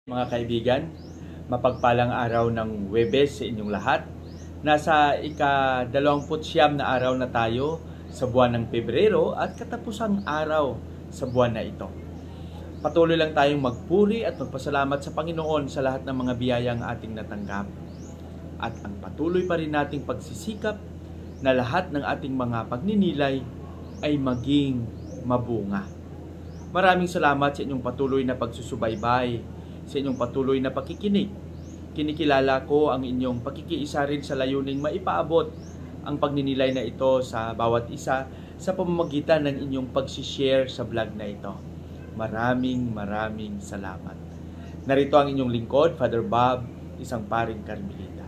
Mga kaibigan, mapagpalang araw ng Huwebes sa inyong lahat. Nasa ika-29 na araw na tayo sa buwan ng Pebrero at katapusang araw sa buwan na ito. Patuloy lang tayong magpuri at magpasalamat sa Panginoon sa lahat ng mga biyayang ating natanggap. At ang patuloy pa rin nating pagsisikap na lahat ng ating mga pagninilay ay maging mabunga. Maraming salamat sa inyong patuloy na pagsusubaybay, sa inyong patuloy na pakikinig. Kinikilala ko ang inyong pakikiisa rin sa layuning maipaabot ang pagninilay na ito sa bawat isa sa pamamagitan ng inyong pagsishare sa vlog na ito. Maraming salamat. Narito ang inyong lingkod, Father Bob, isang paring Karmelita.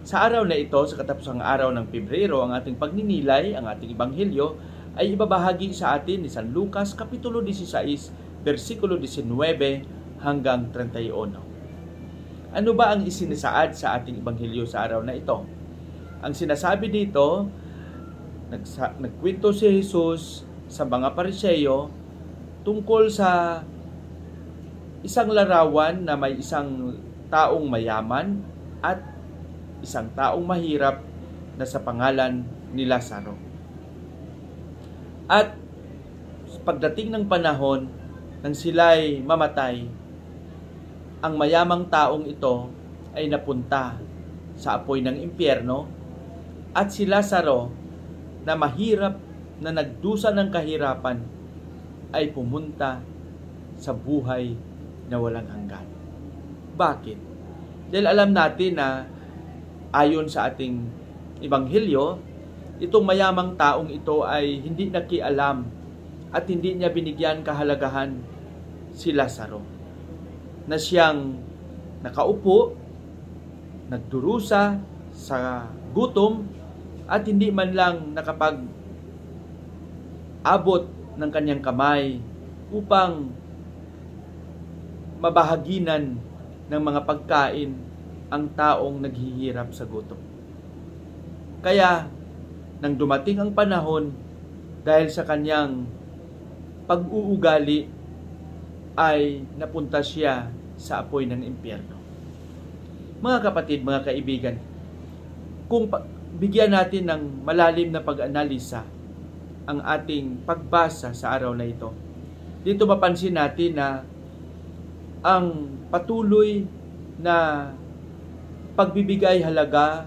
Sa araw na ito, sa katapusang araw ng Pebrero, ang ating pagninilay, ang ating ebanghelyo, ay ibabahagi sa atin ni San Lucas, Kapitulo 16, versikulo 19, hanggang 31. Ano ba ang isinasaad sa ating ebanghelyo sa araw na ito? Ang sinasabi dito, nagkwento si Jesus sa mga Pariseyo tungkol sa isang larawan na may isang taong mayaman at isang taong mahirap na sa pangalan ni Lazaro. At pagdating ng panahon nang sila'y mamatay, ang mayamang taong ito ay napunta sa apoy ng impyerno at si Lazaro na mahirap na nagdusa ng kahirapan ay pumunta sa buhay na walang hanggan. Bakit? Dahil alam natin na ayon sa ating ebanghelyo, itong mayamang taong ito ay hindi nakialam at hindi niya binigyan kahalagahan si Lazaro, na siyang nakaupo, nagdurusa sa gutom at hindi man lang nakapag-abot ng kanyang kamay upang mabahaginan ng mga pagkain ang taong naghihirap sa gutom. Kaya, nang dumating ang panahon, dahil sa kanyang pag-uugali, ay napunta siya sa apoy ng impyerno. Mga kapatid, mga kaibigan, kung bigyan natin ng malalim na pag-analisa ang ating pagbasa sa araw na ito, dito mapansin natin na ang patuloy na pagbibigay halaga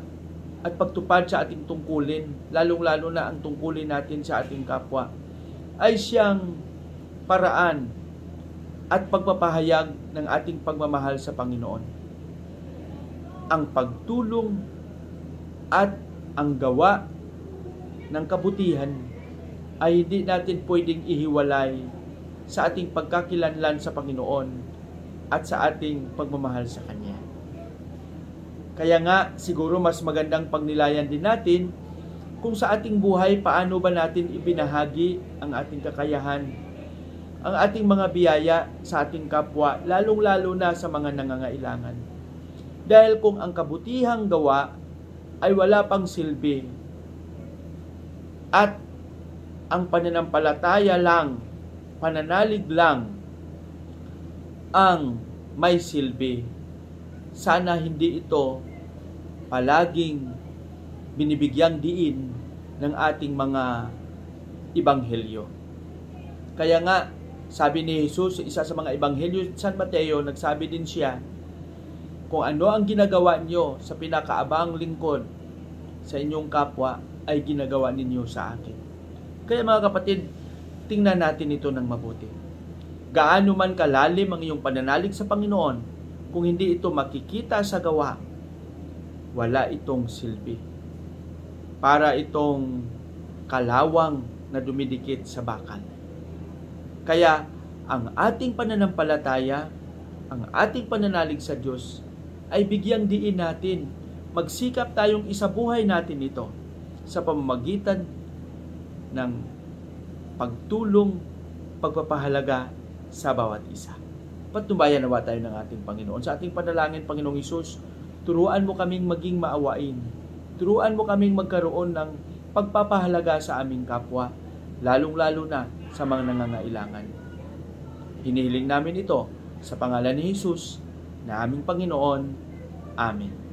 at pagtupad sa ating tungkulin, lalong-lalo na ang tungkulin natin sa ating kapwa, ay siyang paraan at pagpapahayag ng ating pagmamahal sa Panginoon. Ang pagtulong at ang gawa ng kabutihan ay hindi natin pwedeng ihiwalay sa ating pagkakilanlan sa Panginoon at sa ating pagmamahal sa Kanya. Kaya nga, siguro mas magandang pagnilayan din natin kung sa ating buhay paano ba natin ibinahagi ang ating kakayahan, ang ating mga biyaya sa ating kapwa, lalong-lalo na sa mga nangangailangan. Dahil kung ang kabutihang gawa ay wala pang silbi at ang pananampalataya lang, pananalig lang ang may silbi, sana hindi ito palaging binibigyang diin ng ating mga ebanghelyo. Kaya nga, sabi ni Jesus sa isa sa mga ebanghelyo, San Mateo, nagsabi din siya, kung ano ang ginagawa niyo sa pinakaabang lingkod sa inyong kapwa, ay ginagawa ninyo sa akin. Kaya mga kapatid, tingnan natin ito ng mabuti. Gaano man kalalim ang iyong pananalig sa Panginoon, kung hindi ito makikita sa gawa, wala itong silbi. Para itong kalawang na dumidikit sa bakal. Kaya, ang ating pananampalataya, ang ating pananalig sa Diyos, ay bigyang diin natin. Magsikap tayong isabuhay natin ito sa pamamagitan ng pagtulong, pagpapahalaga sa bawat isa. Patnubayan nawa tayo ng ating Panginoon. Sa ating panalangin, Panginoong Hesus, turuan mo kaming maging maawain. Turuan mo kaming magkaroon ng pagpapahalaga sa aming kapwa, lalong-lalo na sa mga nangangailangan. Hinihiling namin ito Sa pangalan ni Jesus na aming Panginoon. Amen.